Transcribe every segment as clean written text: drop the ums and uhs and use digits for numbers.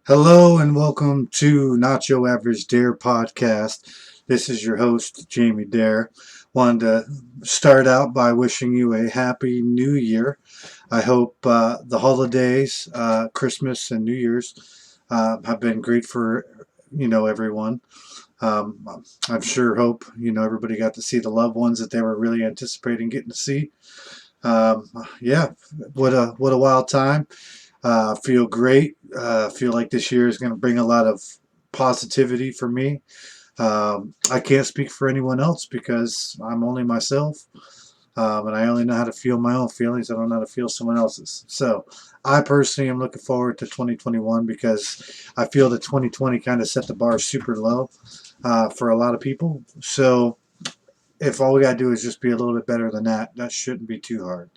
Hello and welcome to Nacho Average Daire podcast. This is your host, Jamie Daire. Wanted to start out by wishing you a happy new year. I hope the holidays, Christmas and New Year's, have been great for everyone. Um, I'm sure hope everybody got to see the loved ones that they were really anticipating getting to see. Yeah, what a wild time. Feel great. Feel like this year is going to bring a lot of positivity for me. I can't speak for anyone else because I'm only myself, and I only know how to feel my own feelings. I don't know how to feel someone else's. So I personally am looking forward to 2021 because I feel that 2020 kind of set the bar super low for a lot of people. So if all we got to do is just be a little bit better than that, that shouldn't be too hard.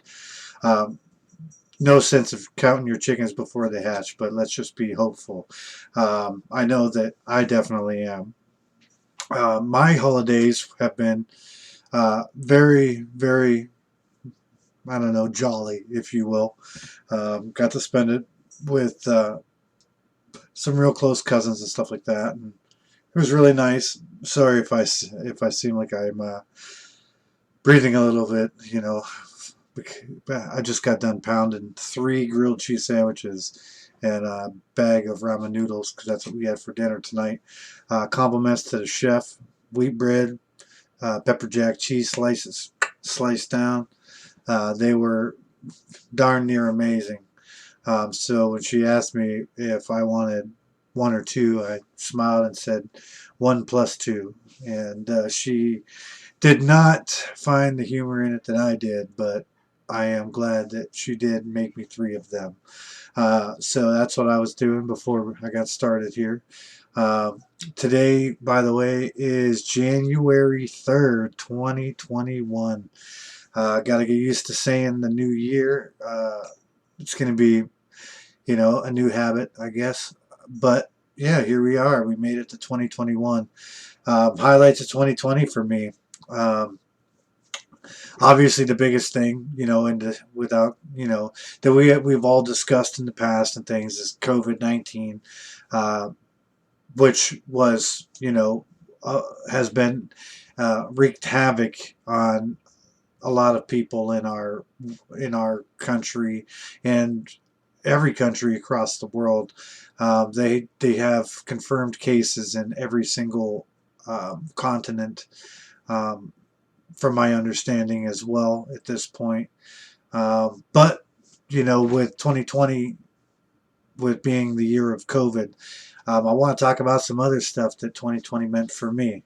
Um, no sense of counting your chickens before they hatch, but let's just be hopeful. I know that I definitely am. My holidays have been very, very, I don't know, jolly, if you will. Got to spend it with some real close cousins and stuff like that, and it was really nice. Sorry if I seem like I'm breathing a little bit. I just got done pounding 3 grilled cheese sandwiches and a bag of ramen noodles because that's what we had for dinner tonight. Compliments to the chef. Wheat bread, pepper jack cheese slices sliced down. They were darn near amazing. So when she asked me if I wanted one or two, I smiled and said 1 plus 2. And she did not find the humor in it that I did, but I am glad that she did make me 3 of them. So that's what I was doing before I got started here. Today, by the way, is January 3rd, 2021. Got to get used to saying the new year. It's going to be, a new habit, I guess. But yeah, here we are. We made it to 2021. Highlights of 2020 for me. Um, Obviously the biggest thing, and without, that we've all discussed in the past and things is COVID-19, uh, which was, has been wreaked havoc on a lot of people in our country and every country across the world. They have confirmed cases in every single continent. Um, from my understanding as well at this point. But with 2020, with being the year of COVID, I want to talk about some other stuff that 2020 meant for me.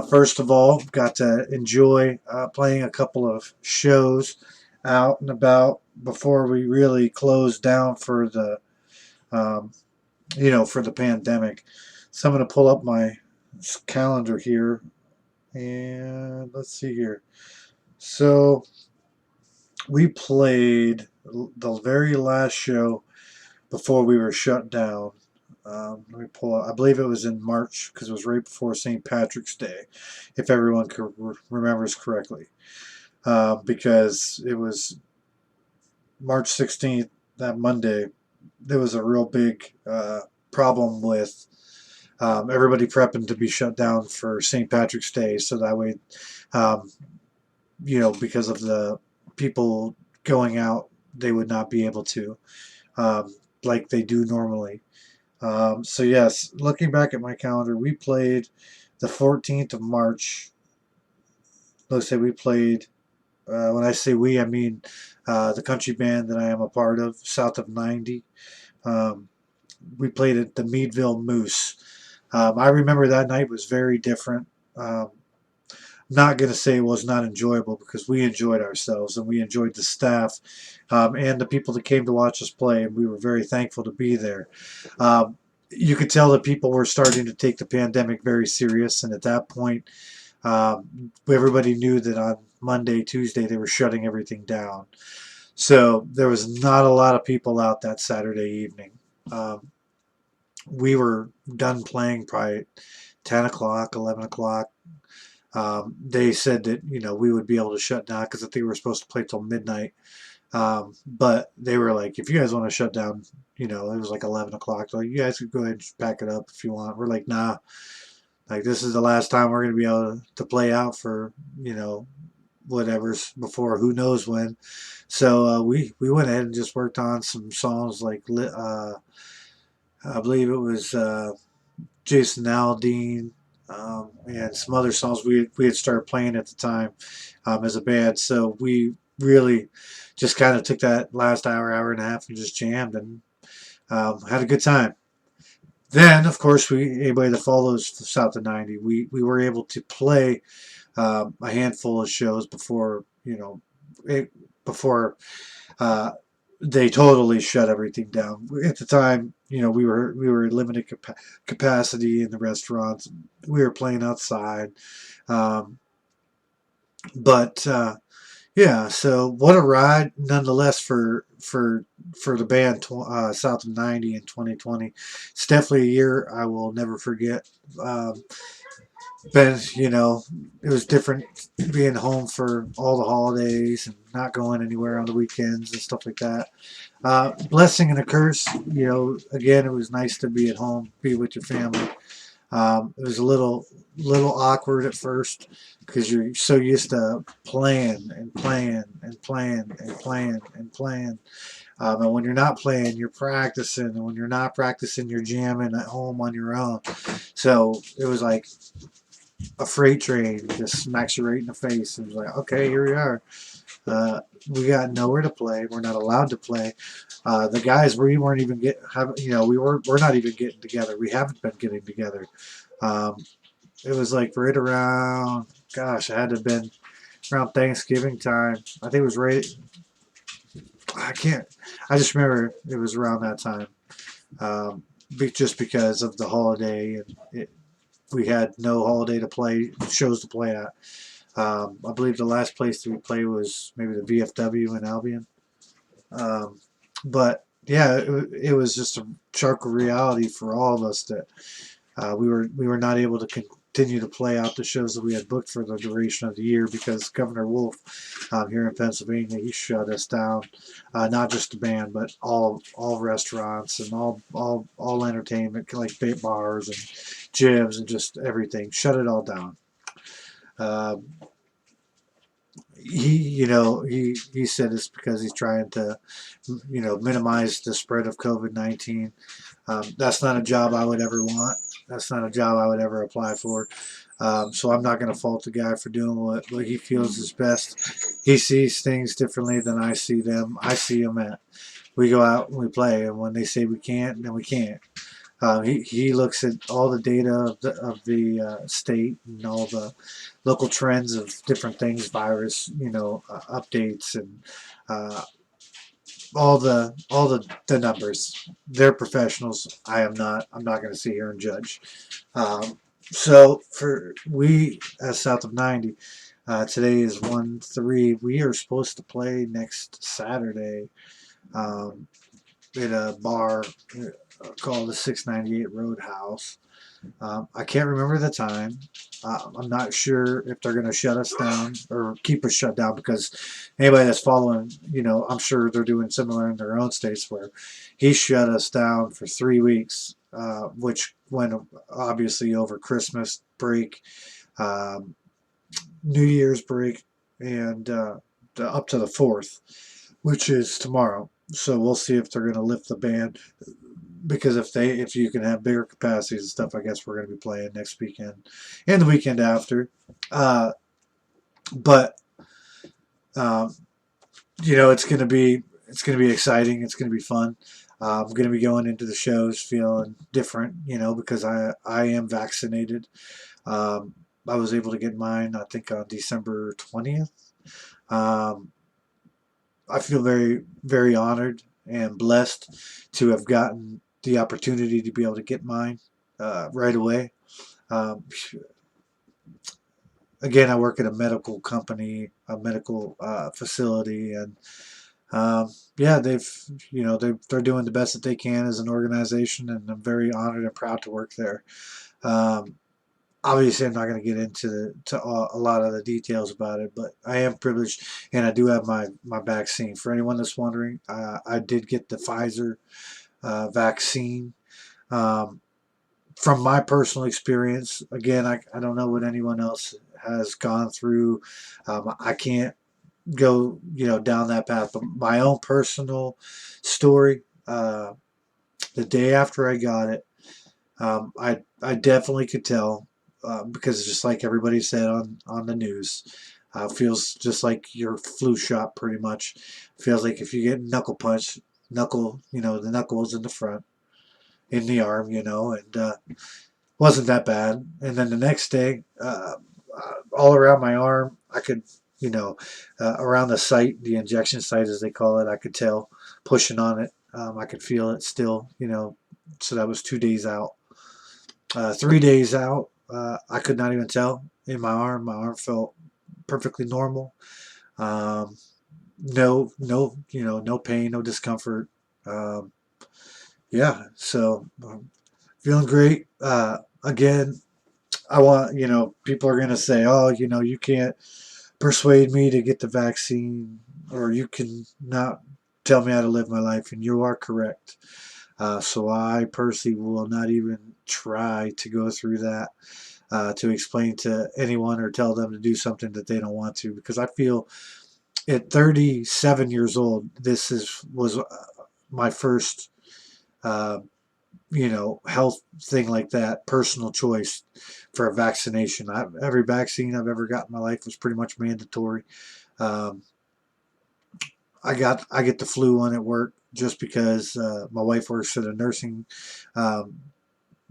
First of all, got to enjoy playing a couple of shows out and about before we really closed down for um, the pandemic. So I'm going to pull up my calendar here and let's see here. So we played the very last show before we were shut down. Let me pull up. I believe it was in March because it was right before St. Patrick's Day, if everyone remembers correctly. Because it was March 16th, that Monday. There was a real big problem with everybody prepping to be shut down for St. Patrick's Day, so that way, um, because of the people going out, they would not be able to, like they do normally. So yes, looking back at my calendar, we played the 14th of March. Let's say we played. When I say we, I mean the country band that I am a part of, South of 90. Um, we played at the Meadville Moose. I remember that night was very different. Not going to say it was not enjoyable because we enjoyed ourselves and we enjoyed the staff and the people that came to watch us play, and we were very thankful to be there. Um, you could tell that people were starting to take the pandemic very serious, and at that point, everybody knew that on Monday, Tuesday, they were shutting everything down. So there was not a lot of people out that Saturday evening. Um, we were done playing probably 10 o'clock, 11 o'clock. They said that we would be able to shut down because I think we were supposed to play till midnight. But they were like, if you guys want to shut down, it was like 11 o'clock. Like, you guys could go ahead and pack it up if you want. We're like, nah, like this is the last time we're going to be able to play out for, whatever's before who knows when. So we went ahead and just worked on some songs like, I believe it was Jason Aldean, and some other songs we had started playing at the time as a band. So we really just kind of took that last hour and a half and just jammed and had a good time. Then, of course, anybody that follows South of 90, we were able to play a handful of shows before, before uh, they totally shut everything down. At the time, we were limited capacity in the restaurants. We were playing outside, um, but yeah. So what a ride, nonetheless, for the band South of 90 in 2020. It's definitely a year I will never forget. Um, but it was different being home for all the holidays and not going anywhere on the weekends and stuff like that. Blessing and a curse. Again, it was nice to be at home, be with your family. It was a little awkward at first because you're so used to playing and playing and playing and playing and playing. And when you're not playing, you're practicing. And when you're not practicing, you're jamming at home on your own. So it was like a freight train just smacks you right in the face. And it was like, okay, here we are. We got nowhere to play. We're not allowed to play. The guys, we weren't even we're not even getting together. We haven't been getting together. Um, it was like right around, gosh, it had to have been around Thanksgiving time. I think it was right. I can't. I just remember it was around that time. Just because of the holiday and we had no holiday to play shows to play at. I believe the last place that we played was maybe the VFW in Albion. But yeah, it was just a sharp reality for all of us that we were not able to continue to play out the shows that we had booked for the duration of the year because Governor Wolf here in Pennsylvania, he shut us down. Not just the band, but all restaurants and all entertainment like bars and gyms and just everything. Shut it all down. Uh, he said it's because he's trying to minimize the spread of COVID-19. That's not a job I would ever want. That's not a job I would ever apply for. So I'm not going to fault the guy for doing what he feels is best. He sees things differently than I see them. I see them at we go out and we play, and when they say we can't, then we can't. He looks at all the data of the state and all the local trends of different things, virus, updates and uh, all the numbers. They're professionals. I am not. I'm not going to sit here and judge. So for we as South of 90, today is 1/3. We are supposed to play next Saturday um, at a bar called the 698 Roadhouse. I can't remember the time. I'm not sure if they're going to shut us down or keep us shut down because anybody that's following, I'm sure they're doing similar in their own states where he shut us down for 3 weeks, which went obviously over Christmas break, um, New Year's break, and up to the 4th, which is tomorrow. So we'll see if they're going to lift the ban because if you can have bigger capacities and stuff, I guess we're going to be playing next weekend and the weekend after. Uh, but um, it's going to be exciting. It's going to be fun. I'm going to be going into the shows feeling different, because I am vaccinated. Um, I was able to get mine, I think, on December 20th. Um, I feel very, very honored and blessed to have gotten the opportunity to be able to get mine right away. Um, again, I work at a medical company, a medical facility, and yeah, they're doing the best that they can as an organization, and I'm very honored and proud to work there. Um, obviously I'm not going to get into a lot of the details about it, but I am privileged, and I do have my vaccine. For anyone that's wondering, I did get the Pfizer vaccine. Um, from my personal experience, again, I don't know what anyone else has gone through. I can't go down that path, but my own personal story. The day after I got it, I definitely could tell, because just like everybody said on the news, feels just like your flu shot pretty much. Feels like if you get knuckle punch, the knuckles in the front, in the arm, and wasn't that bad. And then the next day, all around my arm, I could, around the site, the injection site as they call it, I could tell pushing on it. I could feel it still, so that was 2 days out. 3 days out, I could not even tell in my arm. My arm felt perfectly normal. Um, no pain, no discomfort. Um, yeah, so feeling great. Again, I want, people are going to say, oh, you can't persuade me to get the vaccine, or you can not tell me how to live my life. And you are correct. So I personally will not even try to go through that, to explain to anyone or tell them to do something that they don't want to, because I feel at 37 years old, was my first, uh, health thing like that, personal choice for a vaccination. Every vaccine I've ever got in my life was pretty much mandatory. Um, I get the flu one at work just because my wife works at a nursing um,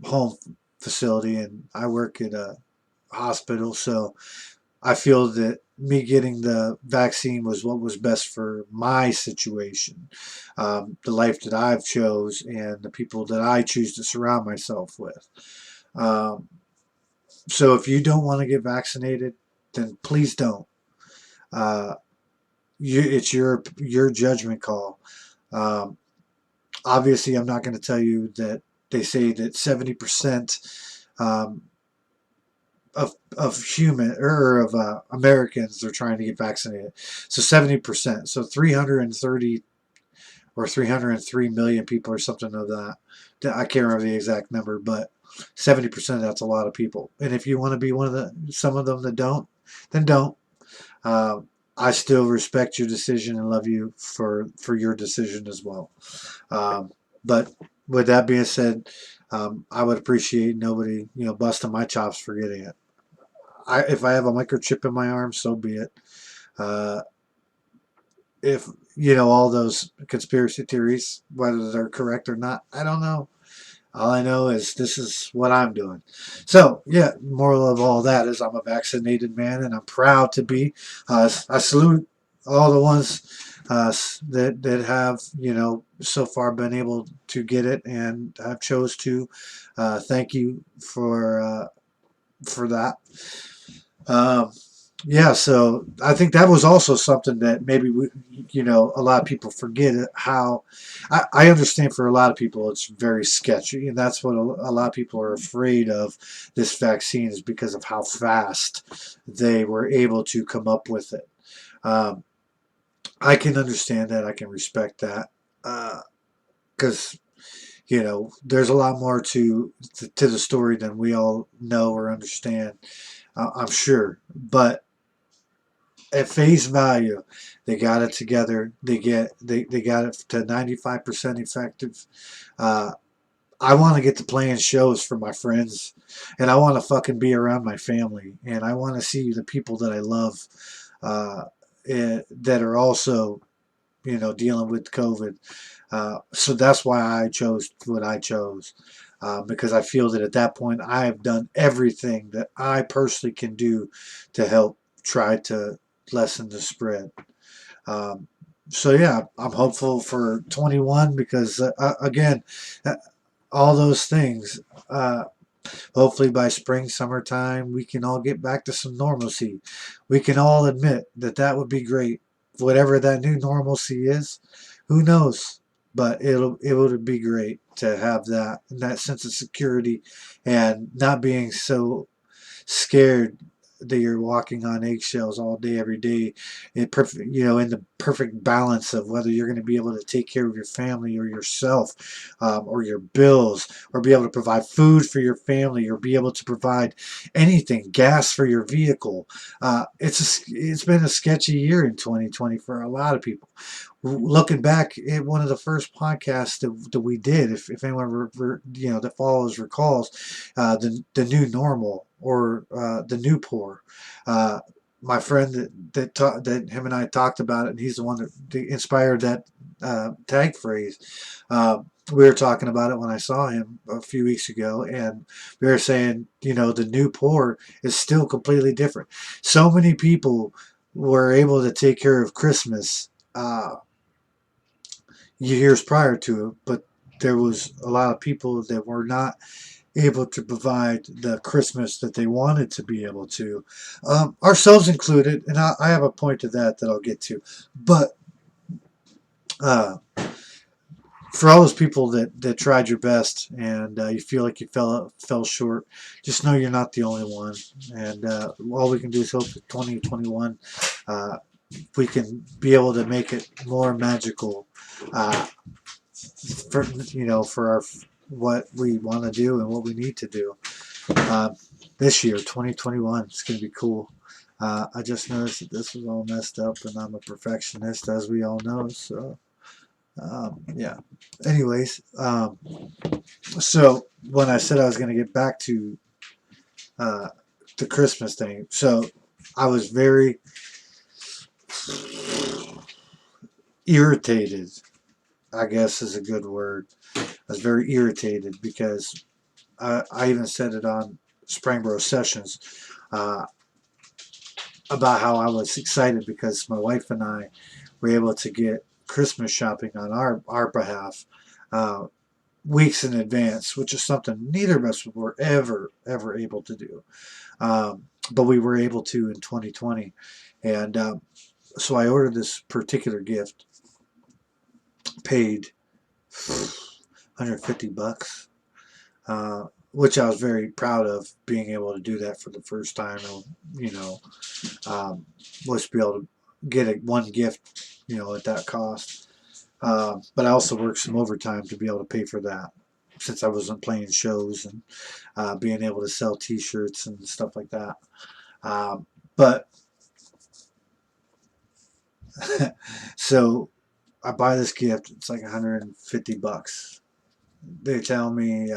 home facility, and I work at a hospital. So I feel that me getting the vaccine was what was best for my situation, the life that I've chose, and the people that I choose to surround myself with. Um, so if you don't want to get vaccinated, then please don't. Uh, it's your judgment call. Um, Obviously, I'm not going to tell you that they say that 70% um, of human or of Americans are trying to get vaccinated. So 70%. So 330 or 303 million people or something of that. I can't remember the exact number, but 70%, that's a lot of people. And if you want to be some of them that don't, then don't. Uh, I still respect your decision and love you for your decision as well. But with that being said, I would appreciate nobody, busting my chops for getting it. If I have a microchip in my arm, so be it. Uh, if all those conspiracy theories, whether they're correct or not, I don't know. All I know is this is what I'm doing. So yeah, moral of all that is I'm a vaccinated man, and I'm proud to be. I salute all the ones that have so far been able to get it and have chose to. Thank you for that. Um, yeah, so I think that was also something that maybe a lot of people forget how. I understand for a lot of people it's very sketchy, and that's what a lot of people are afraid of this vaccine, is because of how fast they were able to come up with it. Um, I can understand that. I can respect that, because there's a lot more to the story than we all know or understand. I'm sure, but at face value, they got it together. They got it to 95% effective. Uh, I want to get to playing shows for my friends, and I want to fucking be around my family, and I want to see the people that I love, uh, that are also dealing with COVID. So that's why I chose what I chose. Because I feel that at that point I have done everything that I personally can do to help try to lessen the spread. Um, so yeah, I'm hopeful for 21 because again, uh, all those things. Hopefully by spring, summertime, we can all get back to some normalcy. We can all admit that that would be great. Whatever that new normalcy is, who knows? But it would be great to have that sense of security, and not being so. scared that you're walking on eggshells all day, every day, in perfect, in the perfect balance of whether you're going to be able to take care of your family or yourself, or your bills, or be able to provide food for your family, or be able to provide anything, gas for your vehicle. It's been a sketchy year in 2020 for a lot of people. Looking back at one of the first podcasts that we did, if anyone that follows recalls, the new normal, or the new poor. Uh, my friend that him and I talked about it, and he's the one that inspired that tag phrase. We were talking about it when I saw him a few weeks ago, and we were saying, the new poor is still completely different. So many people were able to take care of Christmas years prior to it, but there was a lot of people that were not able to provide the Christmas that they wanted to be able to, ourselves included. And I have a point to that I'll get to. But uh, for all those people that tried your best, and you feel like you fell short, just know you're not the only one. And all we can do is hope that 2021, we can be able to make it more magical, uh, for our what we want to do and what we need to do. Uh, this year, 2021, it's going to be cool. I just noticed that this was all messed up, and I'm a perfectionist, as we all know. So, yeah. Anyways, so when I said I was going to get back to uh, the Christmas thing, so I was very irritated, I guess is a good word. I was very irritated because I even said it on Springboro Sessions, uh, about how I was excited because my wife and I were able to get Christmas shopping on our behalf, uh, weeks in advance, which is something neither of us were ever able to do. But we were able to in 2020. And so I ordered this particular gift, paid $150, which I was very proud of, being able to do that for the first time. You know, was to be able to get one gift, at that cost. But I also worked some overtime to be able to pay for that, since I wasn't playing shows, and being able to sell T-shirts and stuff like that. But so I buy this gift. It's like $150. They tell me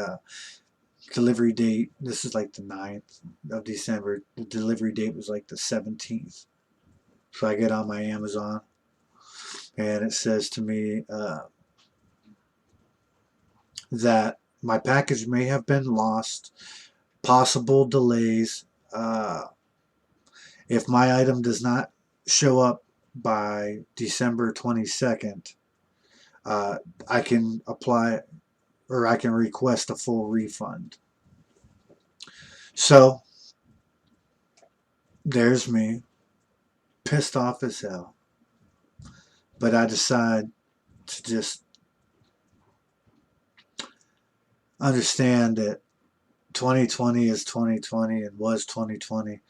delivery date. This is like the 9th of December. The delivery date was like the 17th. So I get on my Amazon, and it says to me that my package may have been lost, possible delays. If my item does not show up by December 22nd, I can apply, or I can request a full refund. So there's me, pissed off as hell. But I decide to just understand that 2020 is 2020 and was 2020,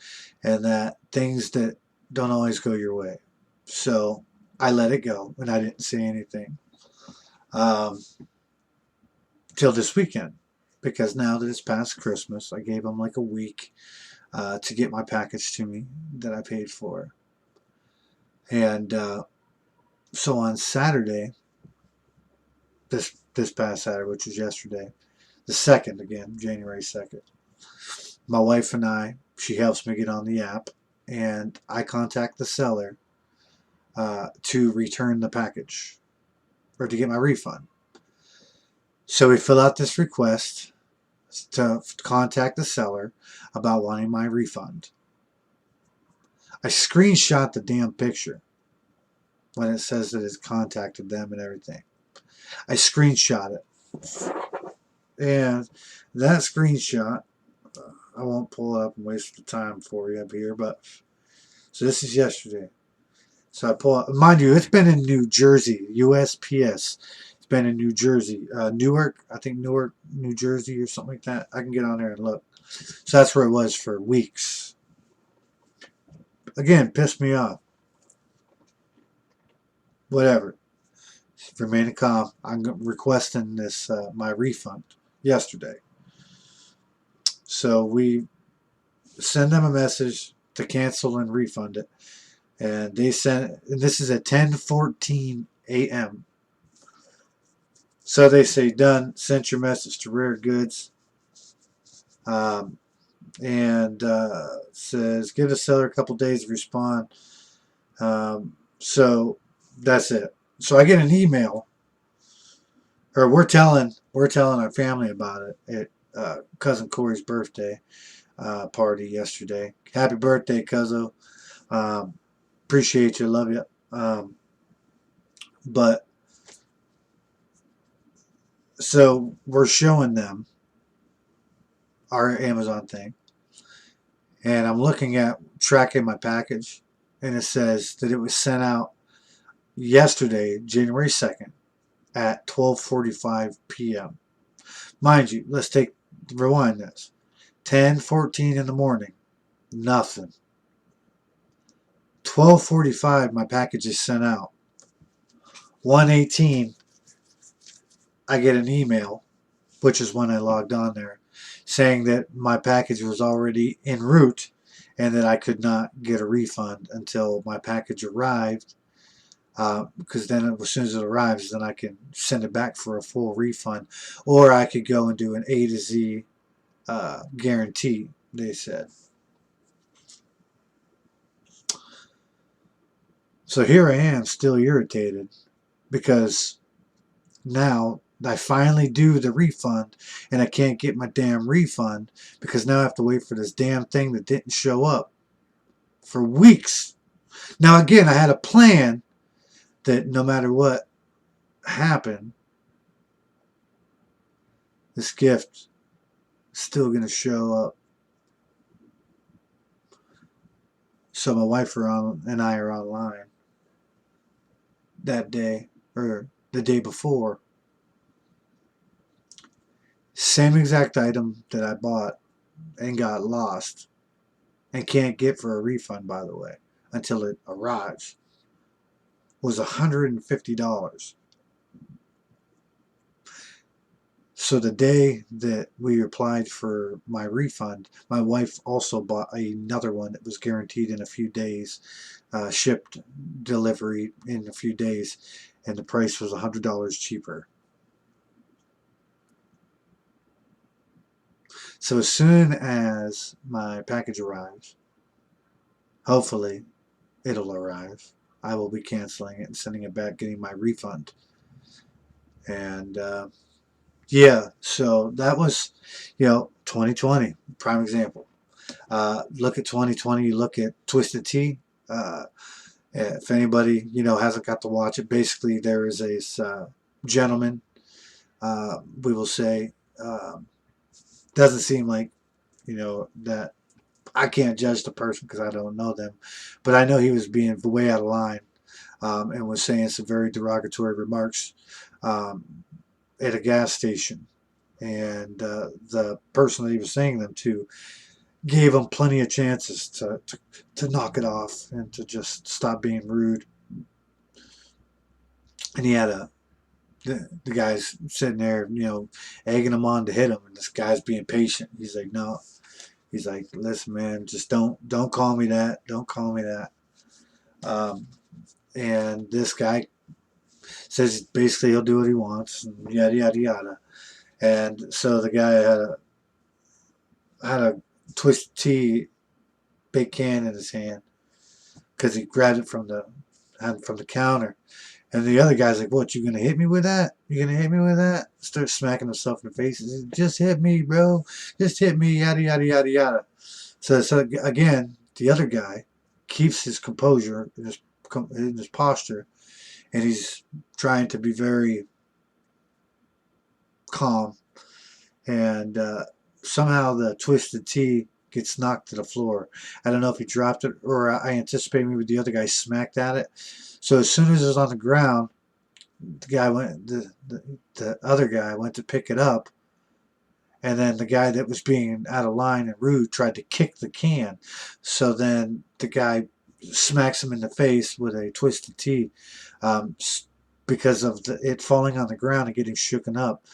and that things that don't always go your way. So I let it go, and I didn't say anything till this weekend, because now that it's past Christmas, I gave them like a week to get my package to me that I paid for. And so on Saturday, this past Saturday, which was yesterday, the 2nd, again, January 2nd, my wife and I, she helps me get on the app, and I contact the seller to return the package, or to get my refund. So we fill out this request to contact the seller about wanting my refund. I screenshot the damn picture when it says that it's contacted them and everything. I screenshot it. And that screenshot, I won't pull it up and waste the time for you up here, but so this is yesterday. So I pull up, mind you, it's been in New Jersey, USPS. It's been in New Jersey, Newark, I think Newark, New Jersey, or something like that. I can get on there and look. So that's where it was for weeks. Again, pissed me off. Whatever. Remaining calm. I'm requesting this my refund yesterday. So we send them a message to cancel and refund it, and they sent. And this is at 10:14 a.m. So they say done. Sent your message to Rare Goods, and says give the seller a couple days to respond. So that's it. So I get an email, or we're telling our family about it at cousin Corey's birthday party yesterday. Happy birthday, Cuzzo. Appreciate you, love you. But so we're showing them our Amazon thing, and I'm looking at tracking my package, and it says that it was sent out yesterday, January 2nd, at 12:45 p.m. Mind you, let's rewind this. 10:14 in the morning, nothing. 12:45, my package is sent out. 1:18, I get an email, which is when I logged on there, saying that my package was already en route and that I could not get a refund until my package arrived. Because then as soon as it arrives, then I can send it back for a full refund, or I could go and do an A to Z guarantee, they said. So here I am, still irritated, because now I finally do the refund, and I can't get my damn refund because now I have to wait for this damn thing that didn't show up for weeks. Now again, I had a plan that no matter what happened, this gift is still going to show up. So my wife and I are online that day, or the day before. Same exact item that I bought and got lost and can't get for a refund, by the way, until it arrives, was $150. So the day that we applied for my refund, my wife also bought another one that was guaranteed in a few days, shipped delivery in a few days, and the price was $100 cheaper. So as soon as my package arrives, hopefully it'll arrive, I will be canceling it and sending it back, getting my refund. And yeah, so that was, 2020, prime example. Look at 2020, you look at Twisted Tea. If anybody, hasn't got to watch it, basically there is a gentleman, we will say, doesn't seem like, that I can't judge the person because I don't know them, but I know he was being way out of line, and was saying some very derogatory remarks at a gas station, and the person that he was saying them to gave him plenty of chances to knock it off and to just stop being rude. And he had the guy's sitting there, egging him on to hit him, and this guy's being patient. He's like, no. He's like, listen, man, just don't call me that. Don't call me that. And this guy says basically he'll do what he wants, and yada yada yada. And so the guy had a Twisted Tea big can in his hand because he grabbed it from the counter. And the other guy's like, what, you gonna hit me with that? You gonna hit me with that? Starts smacking himself in the face. He says, just hit me, bro. Just hit me, yada, yada, yada, yada. So again, the other guy keeps his composure in his posture, and he's trying to be very calm. And somehow the Twisted Tea gets knocked to the floor. I don't know if he dropped it, or I anticipate maybe the other guy smacked at it. So as soon as it's on the ground, the guy went, the other guy went to pick it up, and then the guy that was being out of line and rude tried to kick the can. So then the guy smacks him in the face with a twisted tea, um, because of it falling on the ground and getting shooken up.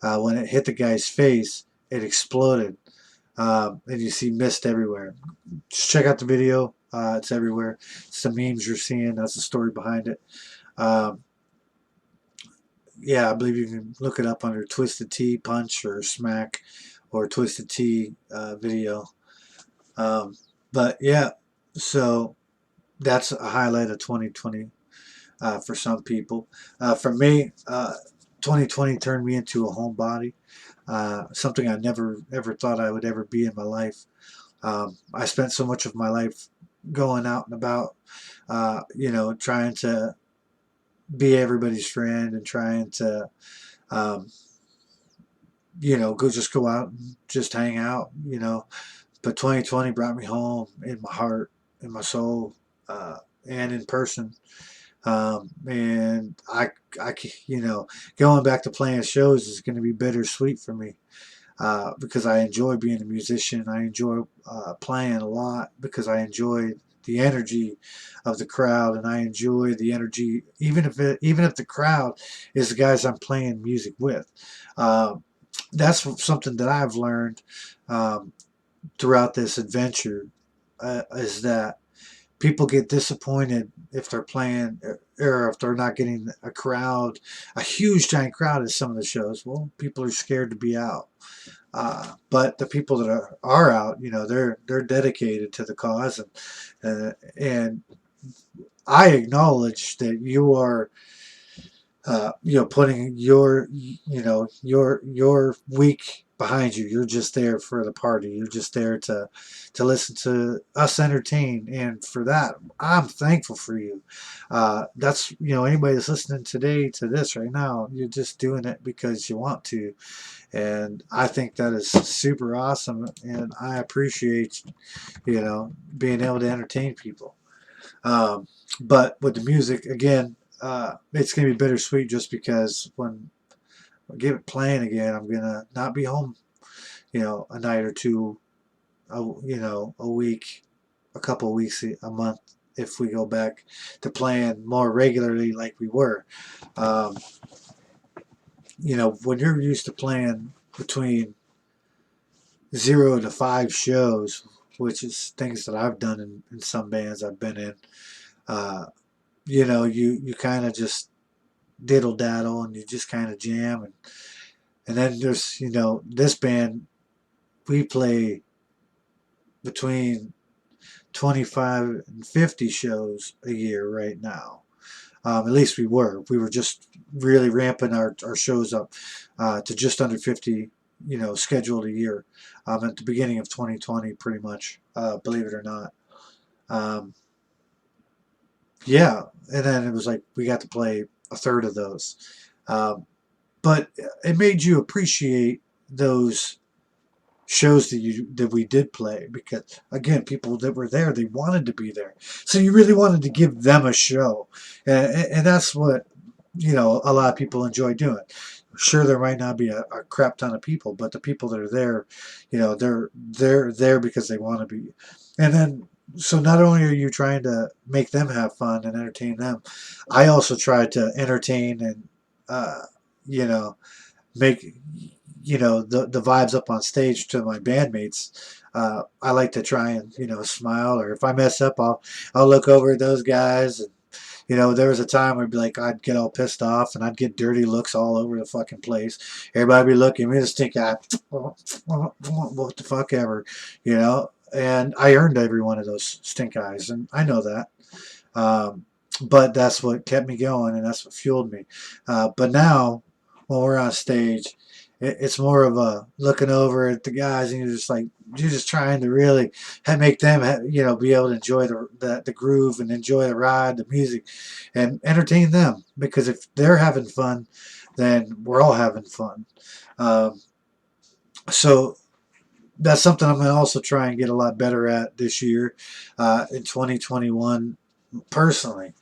When it hit the guy's face, it exploded, and you see mist everywhere. Just check out the video. It's everywhere. It's the memes you're seeing. That's the story behind it. Um, yeah, I believe you can look it up under Twisted Tea Punch or Smack or Twisted Tea video. Um, but yeah, so that's a highlight of 2020 for some people. For me, 2020 turned me into a homebody, something I never ever thought I would ever be in my life. I spent so much of my life going out and about, trying to be everybody's friend and trying to, um, go out and just hang out, But 2020 brought me home in my heart, in my soul, and in person. And going back to playing shows is going to be bittersweet for me, because I enjoy being a musician. I enjoy playing a lot because I enjoy the energy of the crowd, and I enjoy the energy even if the crowd is the guys I'm playing music with. Uh, that's something that I've learned um, throughout this adventure, is that people get disappointed if they're playing or if they're not getting a huge giant crowd at some of the shows. Well, people are scared to be out. But the people that are out, they're dedicated to the cause, and I acknowledge that you are, putting your week behind you. You're just there for the party. You're just there to listen to us entertain, and for that, I'm thankful for you. That's anybody that's listening today to this right now, you're just doing it because you want to, and I think that is super awesome, and I appreciate being able to entertain people. Um, but with the music, again, it's gonna be bittersweet just because when I get it playing again, I'm gonna not be home, a night or two, a week, a couple of weeks, a month, if we go back to playing more regularly like we were. Um, when you're used to playing between 0 to 5 shows, which is things that I've done in some bands I've been in, uh, you kind of just diddle daddle and you just kind of jam, and then there's this band, we play between 25 and 50 shows a year right now. At least we were just really ramping our shows up to just under 50 scheduled a year, at the beginning of 2020 pretty much, believe it or not. um, yeah, and then it was like we got to play a third of those. um, but it made you appreciate those shows that we did play, because again, people that were there, they wanted to be there, so you really wanted to give them a show, and that's what a lot of people enjoy doing. Sure, there might not be a crap ton of people, but the people that are there, they're there because they want to be. And then, so not only are you trying to make them have fun and entertain them, I also try to entertain and you know make the vibes up on stage to my bandmates. I like to try and smile, or if I mess up, I'll look over at those guys. And there was a time where I'd get all pissed off and I'd get dirty looks all over the fucking place. Everybody be looking at me to stink eye, what the fuck ever, And I earned every one of those stink eyes, and I know that. Um, but that's what kept me going, and that's what fueled me. But now, when we're on stage, it's more of a looking over at the guys, and you're just trying to really make them be able to enjoy the groove and enjoy the ride, the music, and entertain them, because if they're having fun, then we're all having fun. Um, so that's something I'm going to also try and get a lot better at this year, in 2021, personally.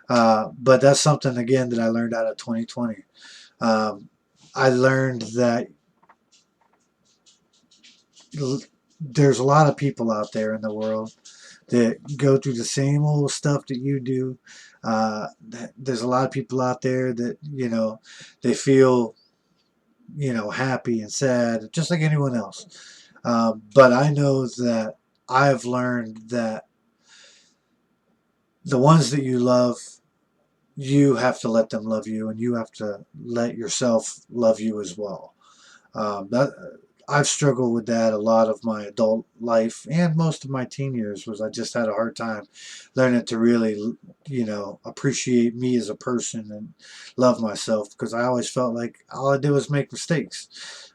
But that's something again that I learned out of 2020. Um, I learned that there's a lot of people out there in the world that go through the same old stuff that you do. There's a lot of people out there that, they feel, happy and sad, just like anyone else. But I know that I've learned that the ones that you love, you have to let them love you, and you have to let yourself love you as well. That I've struggled with that a lot of my adult life and most of my teen years. Was I just had a hard time learning to really, appreciate me as a person and love myself, because I always felt like all I did was make mistakes.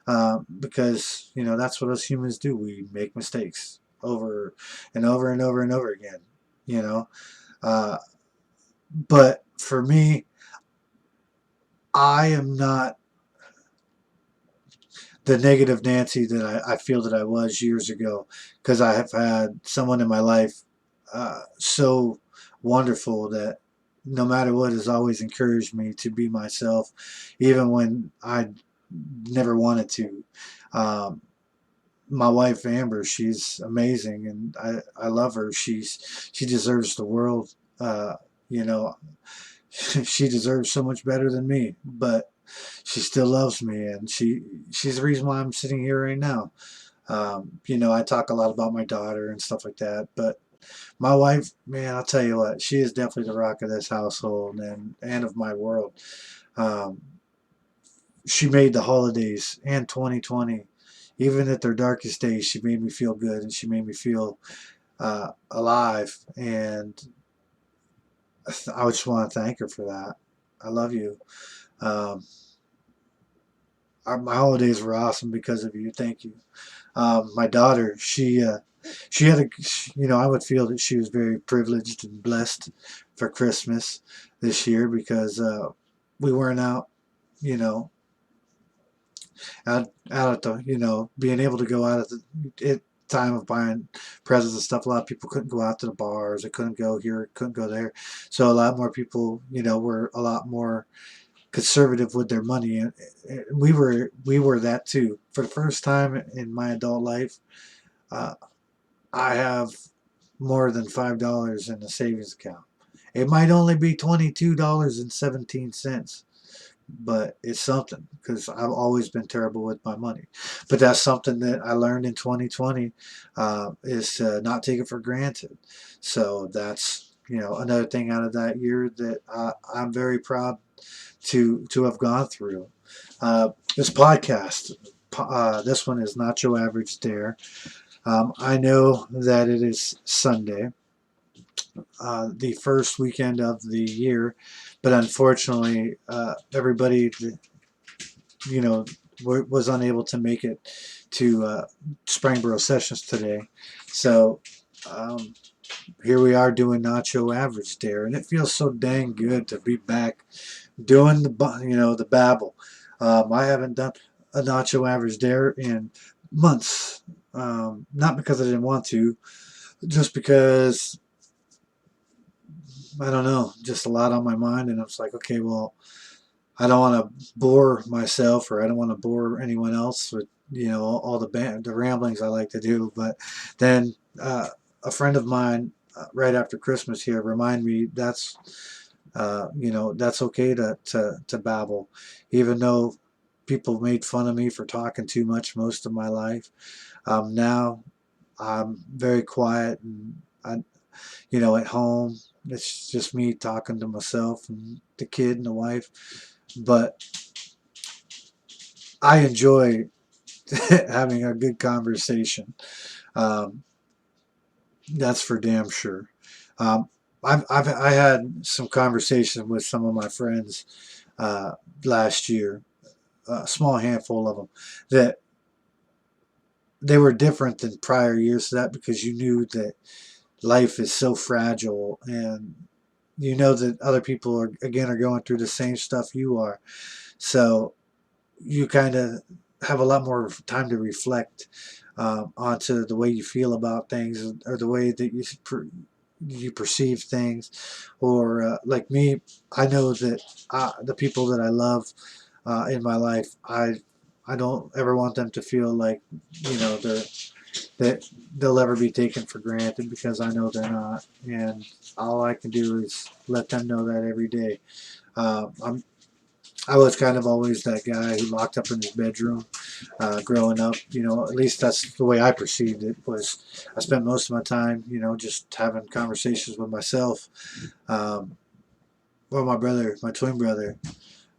Because that's what us humans do. We make mistakes over and over and over and over again. You know, uh, but for me, I am not the negative Nancy that I feel that I was years ago, because I have had someone in my life so wonderful that no matter what has always encouraged me to be myself, even when I never wanted to. Um, my wife Amber, she's amazing, and I love her. She deserves the world. You know, she deserves so much better than me, but she still loves me, and she's the reason why I'm sitting here right now. I talk a lot about my daughter and stuff like that, but my wife, man, I'll tell you what, she is definitely the rock of this household and of my world. Um, she made the holidays and 2020, even at their darkest days, she made me feel good, and she made me feel alive, and I just want to thank her for that. I love you. Um, my holidays were awesome because of you. Thank you. My daughter, she had a, I would feel that she was very privileged and blessed for Christmas this year, because we weren't out, you know, out at the, being able to go out at the time of buying presents and stuff. A lot of people couldn't go out to the bars. They couldn't go here, couldn't go there. So a lot more people, were a lot more conservative with their money, and we were that too. For the first time in my adult life, uh, I have more than $5 in the savings account. It might only be $22.17, but it's something, because I've always been terrible with my money. But that's something that I learned in 2020, is to not take it for granted. So that's, another thing out of that year that I'm very proud to have gone through. This podcast, this one is Nacho Average Daire. I know that it is Sunday, the first weekend of the year, but unfortunately, everybody, you know, was unable to make it to Springboro Sessions today. So um, here we are doing Nacho Average Daire, and it feels so dang good to be back doing the babble. I haven't done a Nacho Average Daire in months. Not because I didn't want to, just because I don't know, just a lot on my mind, and I was like, okay, well, I don't want to bore myself, or I don't want to bore anyone else with all the ramblings I like to do. But then a friend of mine, right after Christmas here, remind me that's okay to babble, even though people made fun of me for talking too much most of my life. Now I'm very quiet, and at home it's just me talking to myself and the kid and the wife. But I enjoy having a good conversation. Um, that's for damn sure. Um, I had some conversation with some of my friends last year, a small handful of them, that they were different than prior years to that, because you knew that life is so fragile, and you know that other people are going through the same stuff you are. So you kind of have a lot more time to reflect onto the way you feel about things, or the way that you perceive things, or like me, I know that the people that I love in my life, I don't ever want them to feel like that they'll ever be taken for granted, because I know they're not, and all I can do is let them know that every day. I'm I was kind of always that guy who locked up in his bedroom growing up. At least that's the way I perceived it. Was I spent most of my time, just having conversations with myself, um, or my brother, my twin brother,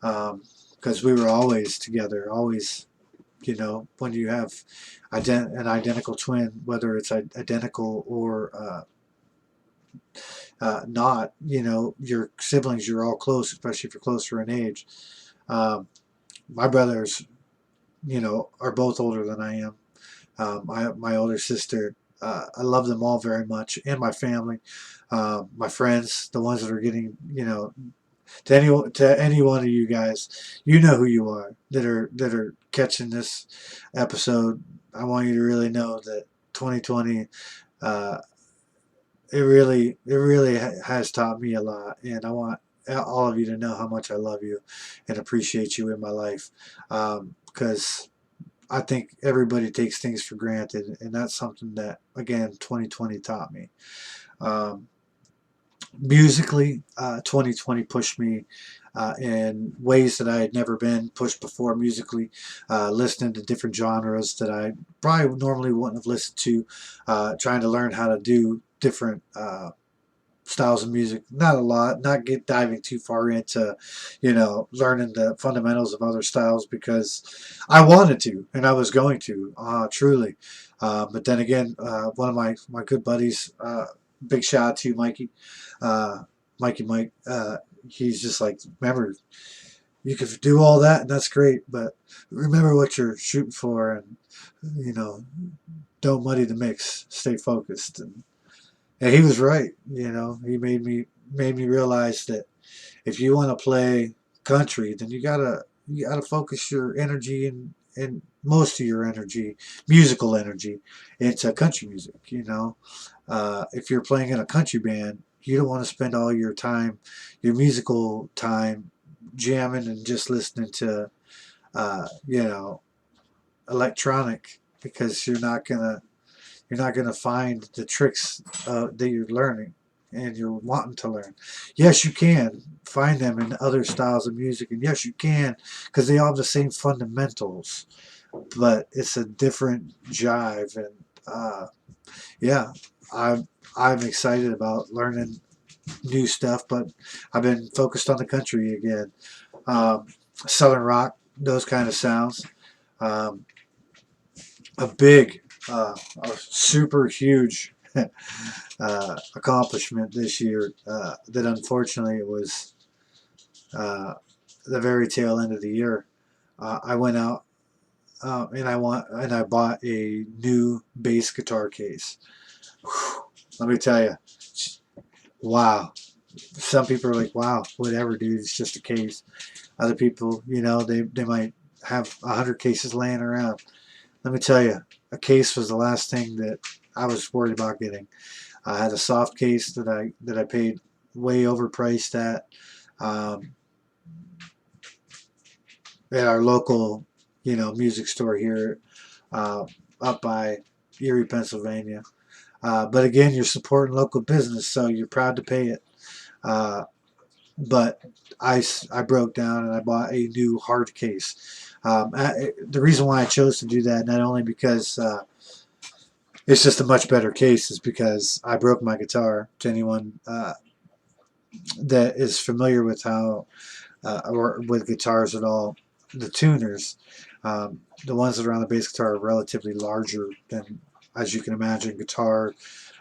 because we were always together. Always, when you have an identical twin, whether it's identical or not, your siblings, you're all close, especially if you're closer in age. Um, my brothers, are both older than I am. My older sister, I love them all very much, and my family, my friends, the ones that are getting, to any one of you guys, you know who you are that are catching this episode. I want you to really know that 2020, uh, it really has taught me a lot, and I want all of you to know how much I love you and appreciate you in my life, because I think everybody takes things for granted, and that's something that, again, 2020 taught me. Um, Musically, 2020 pushed me in ways that I had never been pushed before musically, listening to different genres that I probably normally wouldn't have listened to, trying to learn how to do different styles of music. Not a lot, not get diving too far into, learning the fundamentals of other styles, because I wanted to and I was going to, truly. But then again, one of my good buddies, big shout out to Mikey, uh, Mikey Mike. He's just like, remember, you can do all that and that's great, but remember what you're shooting for, and you know, don't muddy the mix. Stay focused. And he was right. He made me realize that if you want to play country, then you gotta focus your energy and most of your energy, musical energy, into country music. If you're playing in a country band, you don't want to spend all your time, your musical time, jamming and just listening to, uh, you know, electronic, because you're not gonna find the tricks that you're learning and you're wanting to learn. Yes, you can find them in other styles of music, and yes, you can, because they all have the same fundamentals, but it's a different jive. And yeah, I'm excited about learning new stuff, but I've been focused on the country again, um, southern rock, those kind of sounds. Um, a big, a super huge accomplishment this year, that unfortunately was the very tail end of the year. I went out, and I bought a new bass guitar case. Whew, let me tell you, wow. Some people are like, "Wow, whatever, dude. It's just a case." Other people, they might have 100 cases laying around. Let me tell you, a case was the last thing that I was worried about getting. I had a soft case that I paid way overpriced at, um, at our local, music store here, uh, up by Erie, Pennsylvania. But again, you're supporting local business, so you're proud to pay it. Uh, but I broke down and I bought a new hard case. The reason why I chose to do that, not only because it's just a much better case, is because I broke my guitar. To anyone that is familiar with how, or with guitars at all, the tuners, the ones that are on the bass guitar, are relatively larger than, as you can imagine, guitar,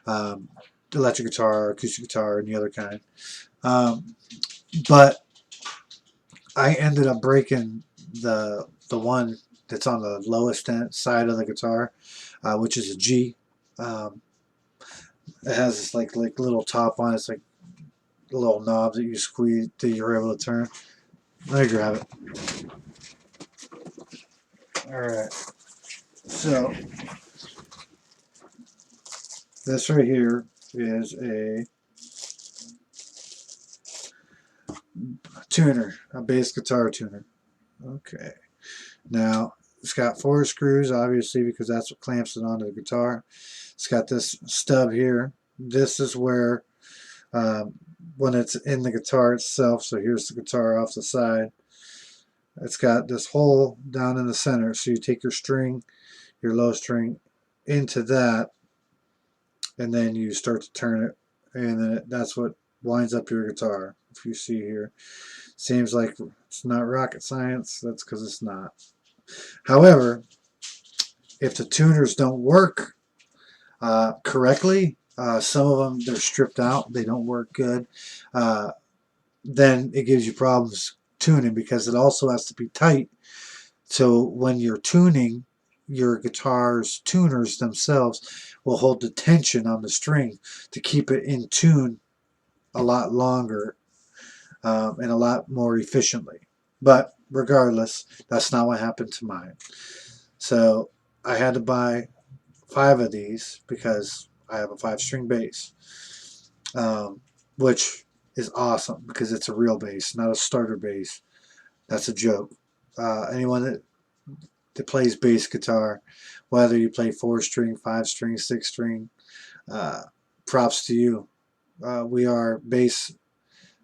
um, electric guitar, acoustic guitar, and the other kind. Um, but I ended up breaking the one that's on the lowest side of the guitar, which is a G. Um, it has this like little top on it. It's like a little knob that you squeeze that you're able to turn. Let me grab it. All right. So this right here. is a tuner, a bass guitar tuner. Okay. Now, it's got 4 screws, obviously, because that's what clamps it onto the guitar. It's got this stub here. This is where, when it's in the guitar itself, so here's the guitar off the side. It's got this hole down in the center. So you take your string, your low string, into that, and then you start to turn it, and then that's what winds up your guitar. If you see here, seems like it's not rocket science. That's because it's not. However, if the tuners don't work correctly, some of them they're stripped out, they don't work good, then it gives you problems tuning, because it also has to be tight. So when you're tuning, your guitar's tuners themselves will hold the tension on the string to keep it in tune a lot longer, and a lot more efficiently. But regardless, that's not what happened to mine. So I had to buy 5 of these because I have a 5-string bass, which is awesome because it's a real bass, not a starter bass. That's a joke. Anyone that plays bass guitar, whether you play 4-string, 5-string, 6-string, props to you. We are bass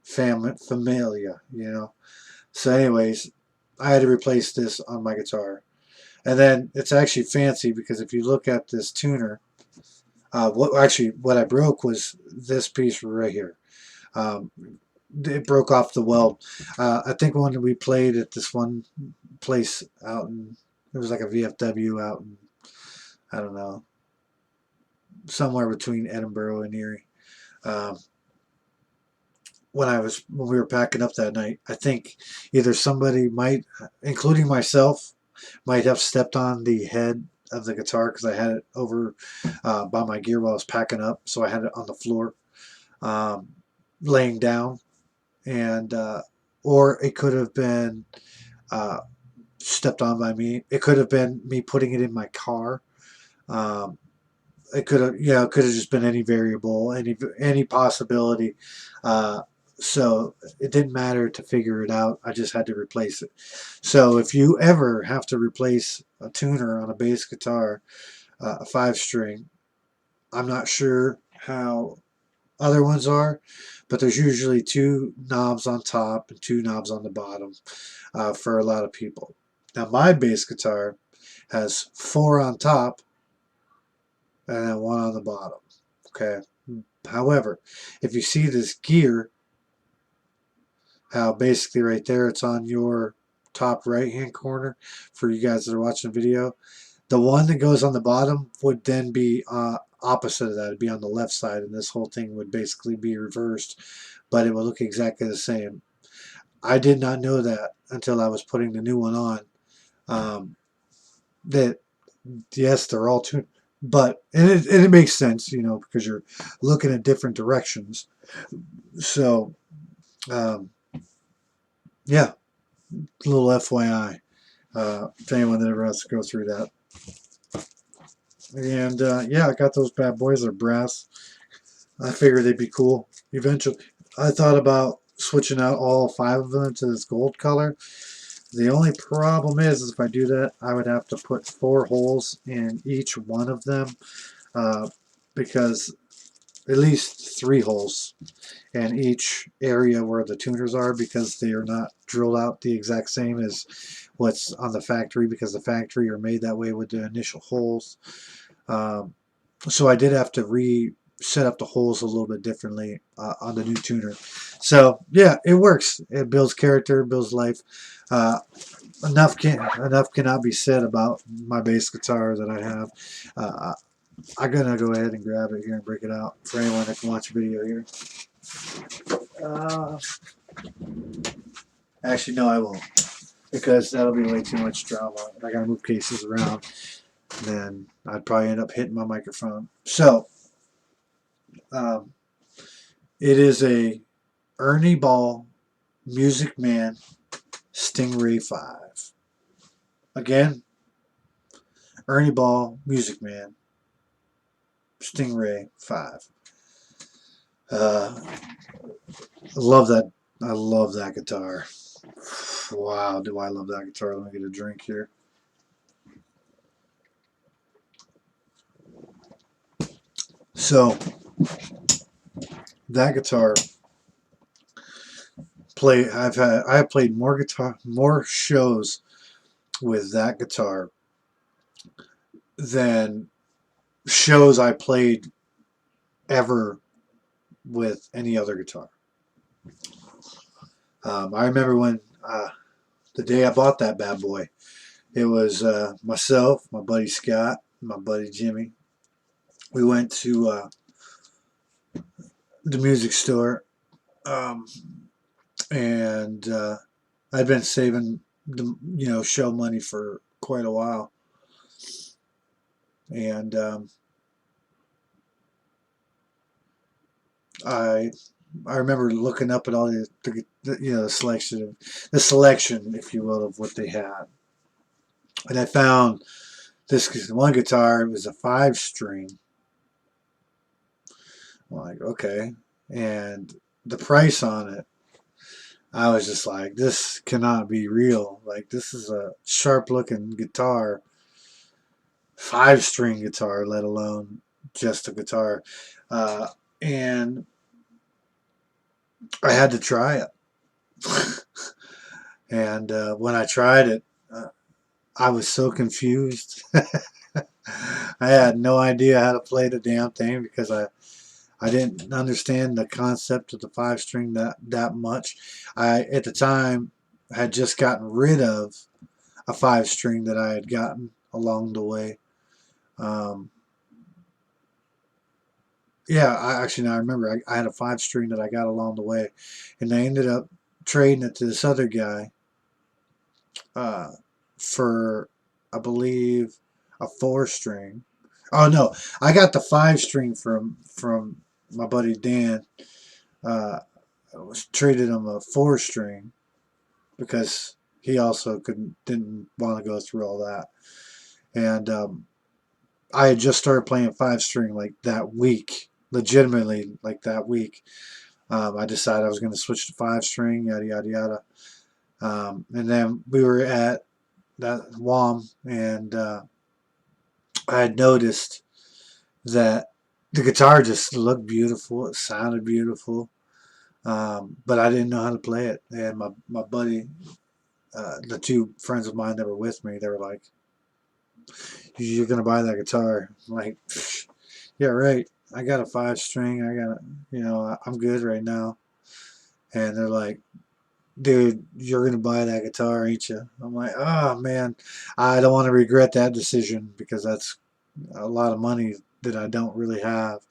familia, you know. So anyways, I had to replace this on my guitar. And then it's actually fancy because if you look at this tuner, what I broke was this piece right here. Um, it broke off the weld. I think when we played at this one place out in, it was like a VFW out in, I don't know, somewhere between Edinburgh and Erie. Um, when we were packing up that night, I think either somebody might, including myself, might have stepped on the head of the guitar because I had it over by my gear while I was packing up, so I had it on the floor, um, laying down, and or it could have been uh, stepped on by me. It could have been me putting it in my car. Um, it could have, yeah, it could have just been any variable, any possibility. Uh, so it didn't matter to figure it out. I just had to replace it. So if you ever have to replace a tuner on a bass guitar, a 5-string, I'm not sure how other ones are, but there's usually 2 knobs on top and 2 knobs on the bottom for a lot of people. Now my bass guitar has 4 on top and then 1 on the bottom. Okay. However, if you see this gear, how basically right there it's on your top right hand corner for you guys that are watching the video, the one that goes on the bottom would then be opposite of that. It'd be on the left side, and this whole thing would basically be reversed, but it would look exactly the same. I did not know that until I was putting the new one on. That yes, they're all tuned, but and it makes sense, you know, because you're looking at different directions. So um, yeah, little FYI, if anyone that ever has to go through that. And yeah, I got those bad boys. They're brass. I figured they'd be cool. Eventually, I thought about switching out all 5 of them to this gold color. The only problem is if I do that, I would have to put 4 holes in each one of them, because at least 3 holes in each area where the tuners are, because they are not drilled out the exact same as what's on the factory, because the factory are made that way with the initial holes. So I did have to set up the holes a little bit differently on the new tuner. So yeah, it works. It builds character, builds life. Enough cannot be said about my bass guitar that I have. I'm gonna go ahead and grab it here and break it out for anyone that can watch the video here. Actually, no, I won't, because that'll be way too much drama. I gotta move cases around, and then I'd probably end up hitting my microphone. So, um, it is a Ernie Ball Music Man Stingray 5. Again, Ernie Ball Music Man Stingray 5. Uh, love that. I love that guitar. Wow, do I love that guitar. Let me get a drink here. So that guitar I have played more shows with that guitar than shows I played ever with any other guitar. I remember when the day I bought that bad boy, it was myself, my buddy Scott, my buddy Jimmy. We went to the music store, um, and I'd been saving the show money for quite a while, and I I remember looking up at all the selection, if you will, of what they had, and I found this one guitar. It was a 5 string. I'm like, okay, and the price on it, I was just like, this cannot be real. Like, this is a sharp looking guitar, 5 string guitar, let alone just a guitar. Uh, and I had to try it. And when I tried it, I was so confused. I had no idea how to play the damn thing because I didn't understand the concept of the 5 string that much. I at the time had just gotten rid of a 5 string that I had gotten along the way. Um, yeah, I actually now I remember I had a 5 string that I got along the way, and I ended up trading it to this other guy uh, for I believe a 4 string. Oh no, I got the 5 string from my buddy Dan. I was traded him a 4 string because he also didn't want to go through all that, and I had just started playing 5 string like that week, legitimately like that week. I decided I was going to switch to 5 string, yada yada yada. And then we were at that WOM, and I had noticed that the guitar just looked beautiful. It sounded beautiful, but I didn't know how to play it. And my buddy, the 2 friends of mine that were with me, they were like, "You're going to buy that guitar?" I'm like, yeah, right. I got a 5 string. I got, I'm good right now. And they're like, dude, you're gonna buy that guitar, ain't you? I'm like, oh man, I don't want to regret that decision because that's a lot of money that I don't really have.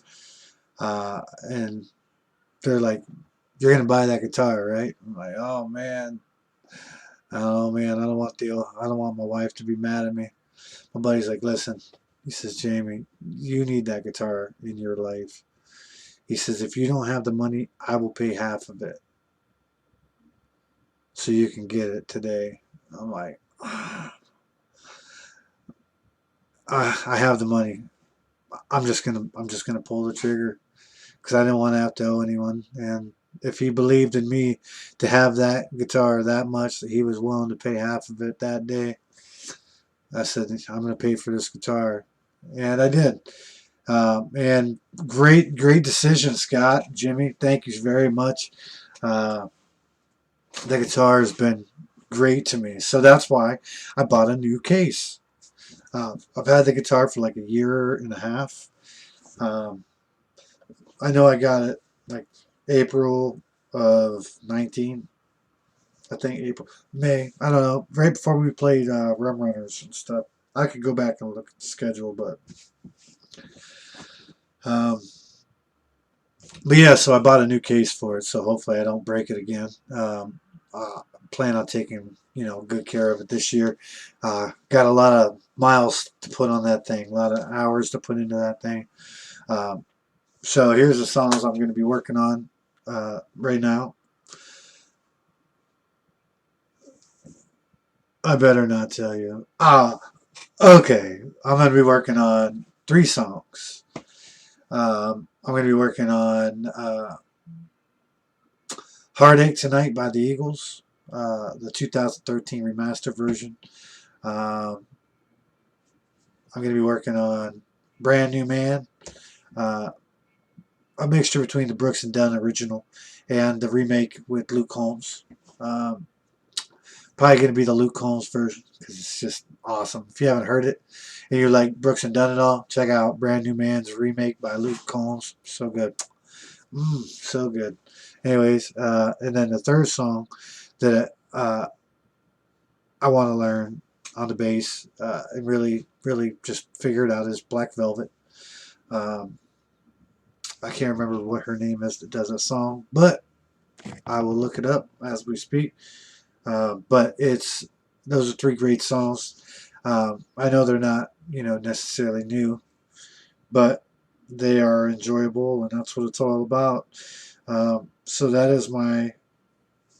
And they're like, you're gonna buy that guitar, right? I'm like, oh man, I don't want my wife to be mad at me. My buddy's like, listen, he says, Jamie, you need that guitar in your life. He says, if you don't have the money, I will pay half of it so you can get it today. I'm like, I have the money. I'm just gonna pull the trigger because I didn't want to have to owe anyone. And if he believed in me to have that guitar that much that he was willing to pay half of it that day, I said I'm gonna pay for this guitar, and I did. And great decision, Scott, Jimmy. Thank you very much. Uh, the guitar has been great to me, so that's why I bought a new case. I've had the guitar for like a year and a half. Um, I know I got it like April of 19. I think April, May. I don't know. Right before we played Rum Runners and stuff. I could go back and look at the schedule, um, but yeah. So I bought a new case for it. So hopefully I don't break it again. Plan on taking good care of it this year. Got a lot of miles to put on that thing. A lot of hours to put into that thing. Um, so here's the songs I'm going to be working on right now. I better not tell you. Okay. I'm going to be working on 3 songs. I'm going to be working on Heartache Tonight by the Eagles, the 2013 remastered version. Um, I'm going to be working on Brand New Man, uh, a mixture between the Brooks and Dunn original and the remake with Luke Holmes. Um, Probably going to be the Luke Holmes version because it's just awesome. If you haven't heard it and you like Brooks and Dunn at all, check out Brand New Man's remake by Luke Holmes. So good. So good. Anyways, and then the third song that I want to learn on the bass and really, really just figure it out is Black Velvet. Um, I can't remember what her name is that does that song, but I will look it up as we speak. But it's those are three great songs. I know they're not necessarily new, but they are enjoyable, and that's what it's all about. So that is my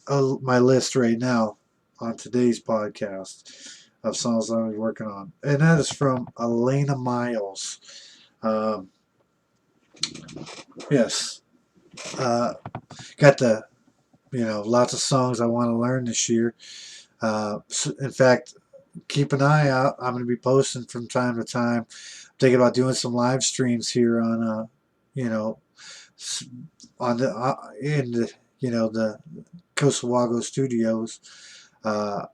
list right now on today's podcast of songs that I'm working on, and that is from Elena Miles. Um, yes, uh, got the lots of songs I want to learn this year. In fact, keep an eye out. I'm going to be posting from time to time. I'm thinking about doing some live streams here on, you know, on the in the the Cosawago Studios, uh,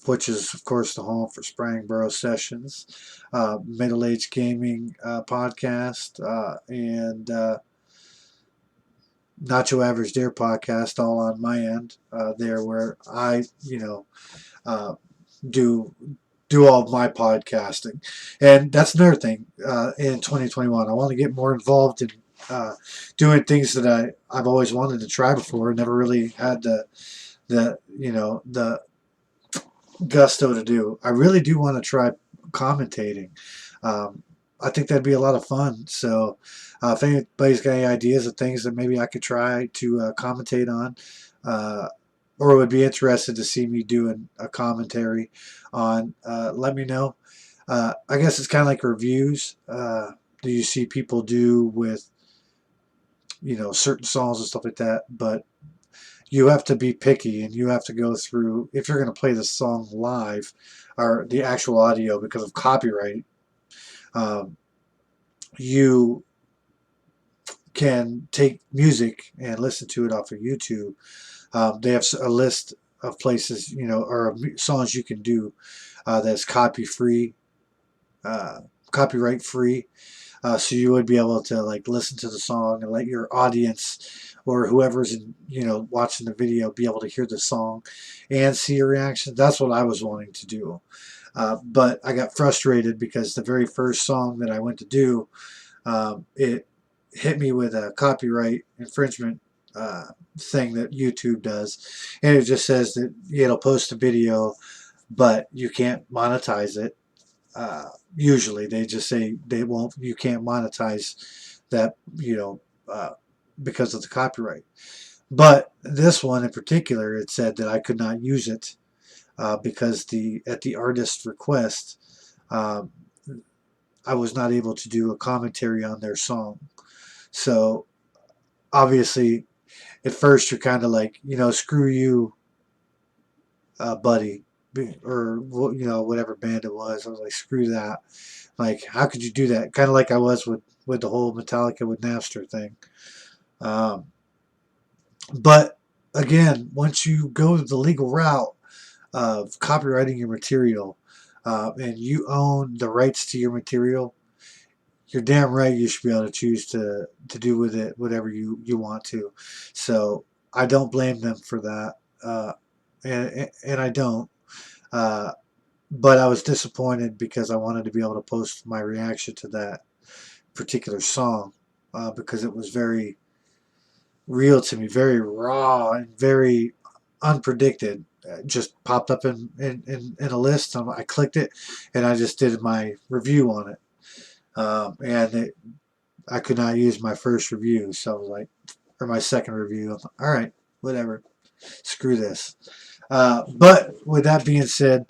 which is of course the home for Sprangboro Sessions, Middle Age Gaming podcast, and Nacho Average Daire podcast, all on my end there, where I uh, do all of my podcasting, and that's another thing. In 2021, I want to get more involved in doing things that I've always wanted to try before, never really had the gusto to do. I really do want to try commentating. Um, I think that'd be a lot of fun. So, if anybody's got any ideas of things that maybe I could try to commentate on, uh, or would be interested to see me doing a commentary on, let me know. I guess it's kind of like reviews. Do you see people do with certain songs and stuff like that? But you have to be picky, and you have to go through if you're going to play the song live or the actual audio because of copyright. Um, you can take music and listen to it off of YouTube. They have a list of places, or songs you can do that's uh, copyright free. So you would be able to like listen to the song and let your audience or whoever's watching the video be able to hear the song and see your reaction. That's what I was wanting to do, but I got frustrated because the very first song that I went to do, it hit me with a copyright infringement thing that YouTube does, and it just says that it'll post a video, but you can't monetize it. Usually they just say you can't monetize that, because of the copyright. But this one in particular, it said that I could not use it because at the artist's request, um, I was not able to do a commentary on their song. So obviously, at first you're kind of like, screw you, buddy, or whatever band it was. I was like, screw that. Like, how could you do that? Kind of like I was with the whole Metallica with Napster thing. Um, but again, once you go the legal route of copywriting your material, and you own the rights to your material, you're damn right you should be able to choose to do with it whatever you want to. So I don't blame them for that, and I don't. Uh, but I was disappointed because I wanted to be able to post my reaction to that particular song because it was very real to me, very raw and very unpredicted. It just popped up in a list. I clicked it and I just did my review on it. I could not use my first review, so I was like, or my second review. All right, whatever, screw this. But with that being said,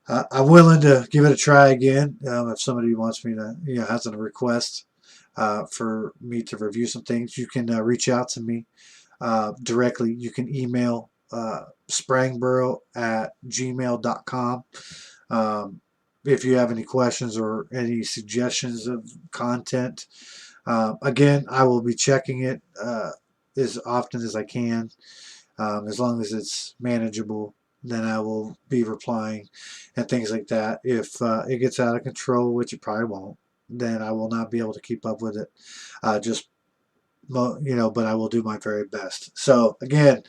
I'm willing to give it a try again if somebody wants me to, has a request. for me to review some things, you can reach out to me directly. You can email sprangboro@gmail.com. If you have any questions or any suggestions of content, again, I will be checking it as often as I can. As long as it's manageable, then I will be replying and things like that. If it gets out of control, which it probably won't, then I will not be able to keep up with it. Just but I will do my very best. So again,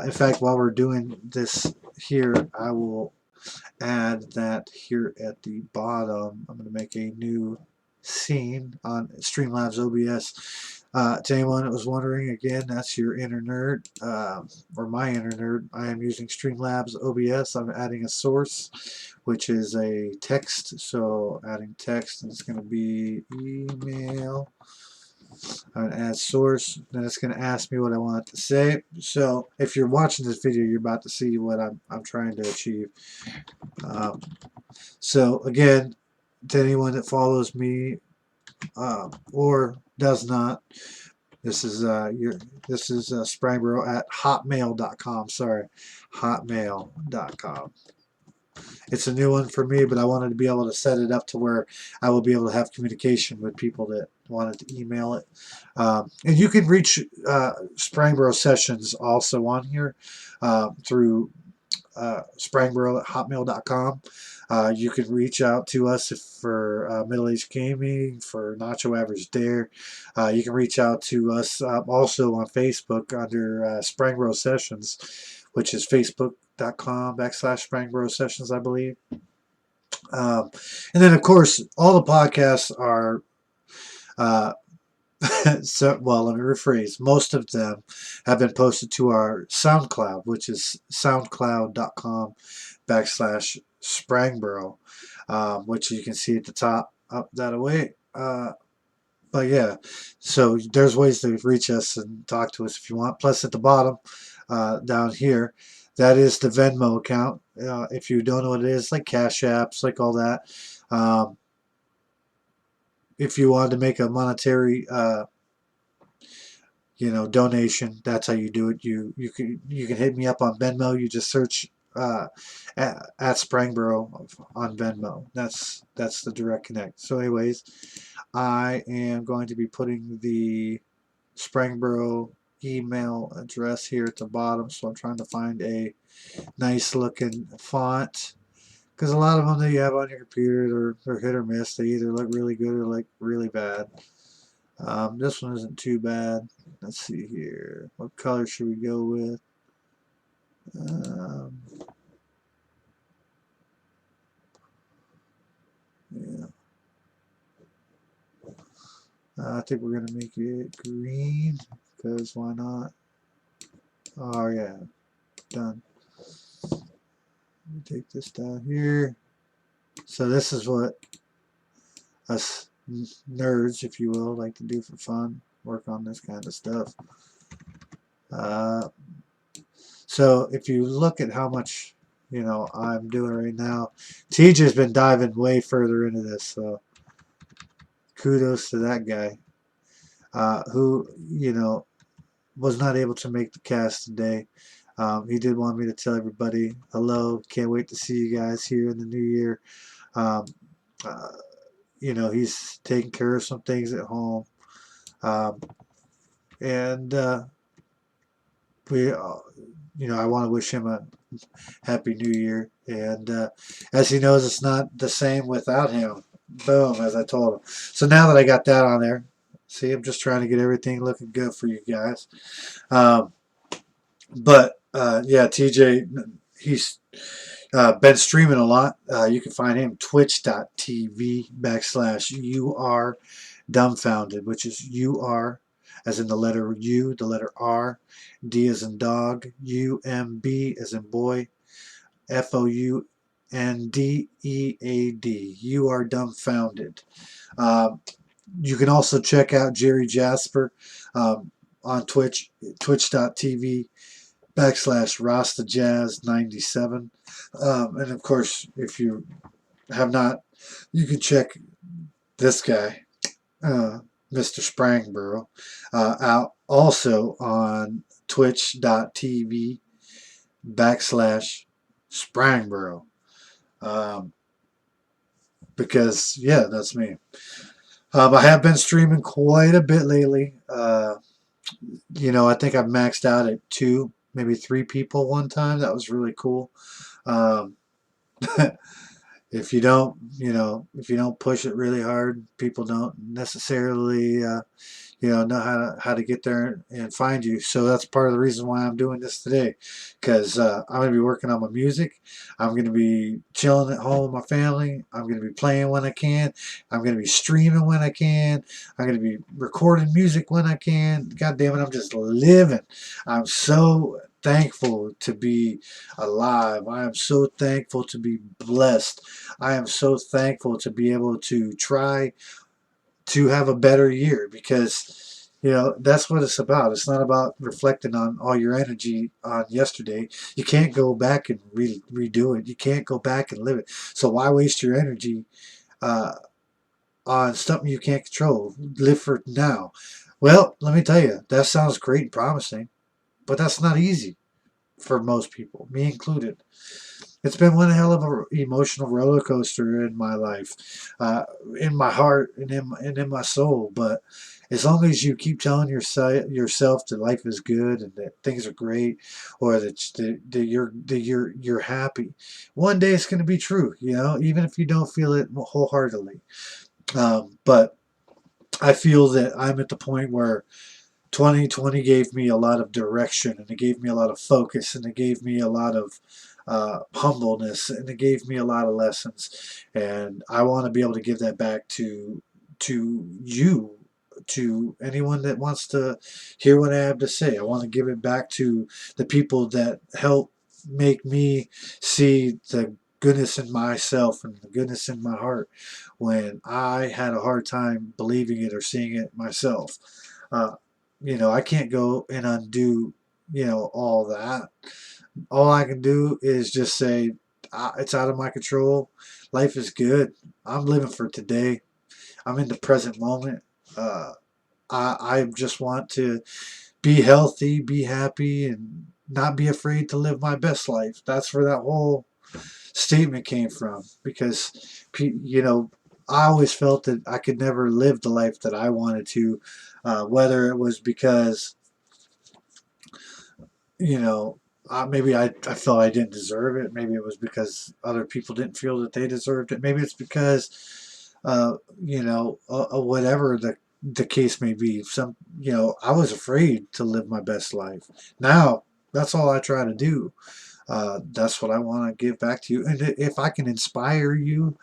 in fact, while we're doing this here, I will add that here at the bottom. I'm going to make a new scene on Streamlabs OBS. To anyone that was wondering, again, that's your inner nerd, or my inner nerd. I am using Streamlabs OBS. I'm adding a source, which is a text. So adding text, and it's going to be email. I'm going to add source, then it's going to ask me what I want it to say. So if you're watching this video, you're about to see what I'm trying to achieve. So again, to anyone that follows me or does not, this is Sprangboro at hotmail.com. Sorry, hotmail.com. It's a new one for me, but I wanted to be able to set it up to where I will be able to have communication with people that wanted to email it. And you can reach Sprangboro Sessions also on here through Sprangboro at hotmail.com. You can reach out to us for Middle Age Gaming, for Nacho Average Daire. You can reach out to us also on Facebook under Sprangboro Sessions, which is facebook.com/Sprangboro Sessions, I believe. And then, of course, all the podcasts are so, well, let me rephrase. Most of them have been posted to our SoundCloud, which is soundcloud.com/Sprangboro, which you can see at the top up that away. But yeah, so there's ways to reach us and talk to us if you want. Plus, at the bottom down here, that is the Venmo account. If you don't know what it is, like Cash Apps, like all that. If you wanted to make a monetary donation, that's how you do it. You can hit me up on Venmo. You just search at Sprangboro on Venmo. That's the direct connect. So anyways, I am going to be putting the Sprangboro email address here at the bottom. So I'm trying to find a nice looking font, because a lot of them that you have on your computer, they're hit or miss. They either look really good or like really bad. This one isn't too bad. Let's see here. What color should we go with? Yeah. I think we're going to make it green, because why not? Oh, yeah. Done. Let me take this down here. So this is what us nerds, if you will, like to do for fun. Work on this kind of stuff. So if you look at how much I'm doing right now, TJ's been diving way further into this, so kudos to that guy, who was not able to make the cast today. He did want me to tell everybody hello. Can't wait to see you guys here in the new year. He's taking care of some things at home, and we I want to wish him a happy new year, and as he knows, it's not the same without him. Boom, as I told him. So now that I got that on there, see, I'm just trying to get everything looking good for you guys. But yeah, TJ, he's been streaming a lot. You can find him twitch.tv/you are dumbfounded, which is UR as in the letter U, the letter R, D as in dog, UMB as in boy, FOUNDEAD. You are dumbfounded. You can also check out Jerry Jasper on Twitch, twitch.tv/RastaJazz97. And of course, if you have not, you can check this guy, Mr. Sprangborough, out also on twitch.tv/Sprangborough. Um, because, yeah, that's me. I have been streaming quite a bit lately. I think I've maxed out at two, maybe three people one time. That was really cool. Um, if you don't push it really hard, people don't necessarily know how to get there and find you. So that's part of the reason why I'm doing this today, because I'm going to be working on my music. I'm going to be chilling at home with my family. I'm going to be playing when I can. I'm going to be streaming when I can. I'm going to be recording music when I can. God damn it, I'm just living. I'm so thankful to be alive. I am so thankful to be blessed. I am so thankful to be able to try to have a better year, because that's what it's about. It's not about reflecting on all your energy on yesterday. You can't go back and redo it. You can't go back and live it. So why waste your energy uh, on something you can't control? Live for now. Well, let me tell you, that sounds great and promising, but that's not easy for most people, me included. It's been one hell of a emotional roller coaster in my life, in my heart and in my soul. But as long as you keep telling yourself that life is good and that things are great, or that you're happy, one day it's going to be true. Even if you don't feel it wholeheartedly. But I feel that I'm at the point where 2020 gave me a lot of direction, and it gave me a lot of focus, and it gave me a lot of humbleness, and it gave me a lot of lessons. And I want to be able to give that back to you, to anyone that wants to hear what I have to say. I want to give it back to the people that help make me see the goodness in myself and the goodness in my heart when I had a hard time believing it or seeing it myself. Uh, I can't go and undo, all that. All I can do is just say, it's out of my control. Life is good. I'm living for today. I'm in the present moment. Uh, I just want to be healthy, be happy, and not be afraid to live my best life. That's where that whole statement came from, because, I always felt that I could never live the life that I wanted to, whether it was because you know, maybe I felt I didn't deserve it. Maybe it was because other people didn't feel that they deserved it. Maybe it's because, whatever the case may be. I was afraid to live my best life. Now, that's all I try to do. That's what I want to give back to you. And if I can inspire you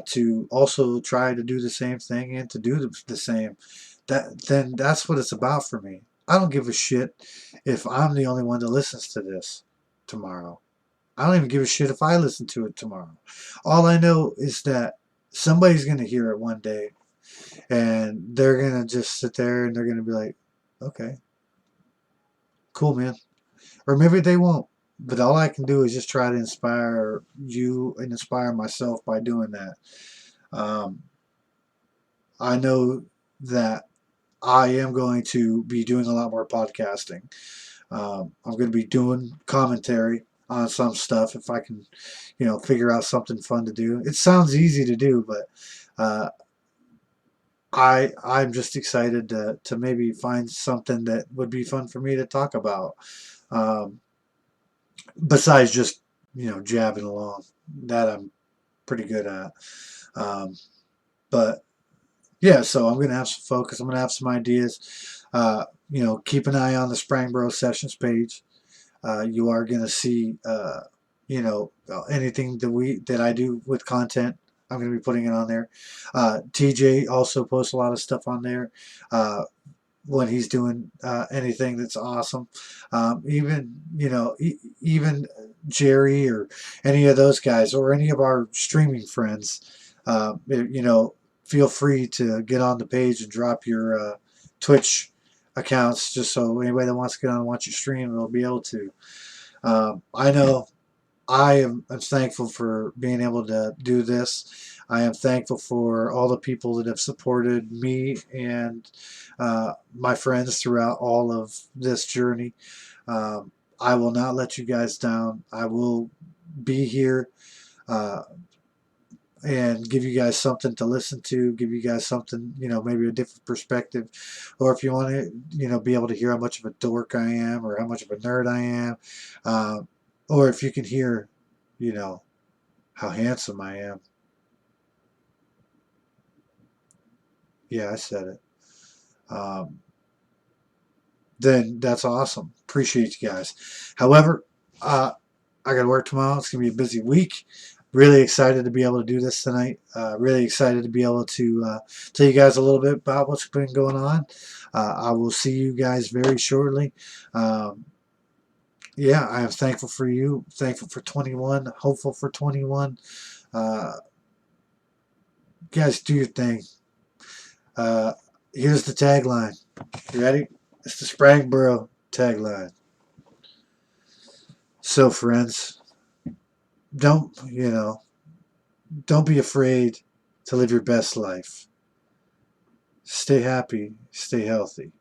to also try to do the same thing and to do the same, then that's what it's about for me. I don't give a shit if I'm the only one that listens to this tomorrow. I don't even give a shit if I listen to it tomorrow. All I know is that somebody's going to hear it one day, and they're going to just sit there and they're going to be like, okay, cool, man. Or maybe they won't. But all I can do is just try to inspire you and inspire myself by doing that. Um, I know that I am going to be doing a lot more podcasting. I'm going to be doing commentary on some stuff if I can, figure out something fun to do. It sounds easy to do, but uh, I'm just excited to maybe find something that would be fun for me to talk about. Um, Besides just jabbing along, that I'm pretty good at. Um, but yeah, so I'm gonna have some focus. I'm gonna have some ideas. Keep an eye on the Sprangborough Sessions page. You are gonna see anything that I do with content. I'm gonna be putting it on there. TJ also posts a lot of stuff on there. When he's doing anything that's awesome. Even Jerry or any of those guys or any of our streaming friends, feel free to get on the page and drop your Twitch accounts, just so anybody that wants to get on and watch your stream will be able to. I know I'm thankful for being able to do this. I am thankful for all the people that have supported me and my friends throughout all of this journey. I will not let you guys down. I will be here uh, and give you guys something to listen to, give you guys something, maybe a different perspective. Or if you want to, be able to hear how much of a dork I am or how much of a nerd I am. Uh, or if you can hear, you know, how handsome I am. Yeah, I said it. Um, then that's awesome. Appreciate you guys. However, I got to work tomorrow. It's going to be a busy week. Really excited to be able to do this tonight. Really excited to be able to tell you guys a little bit about what's been going on. I will see you guys very shortly. Um, yeah, I am thankful for you. Thankful for 21. Hopeful for 21. Uh, guys, do your thing. Uh, here's the tagline. You ready? It's the Spragboro tagline. So, friends, don't, don't be afraid to live your best life. Stay happy, stay healthy.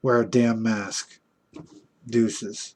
Wear a damn mask. Deuces.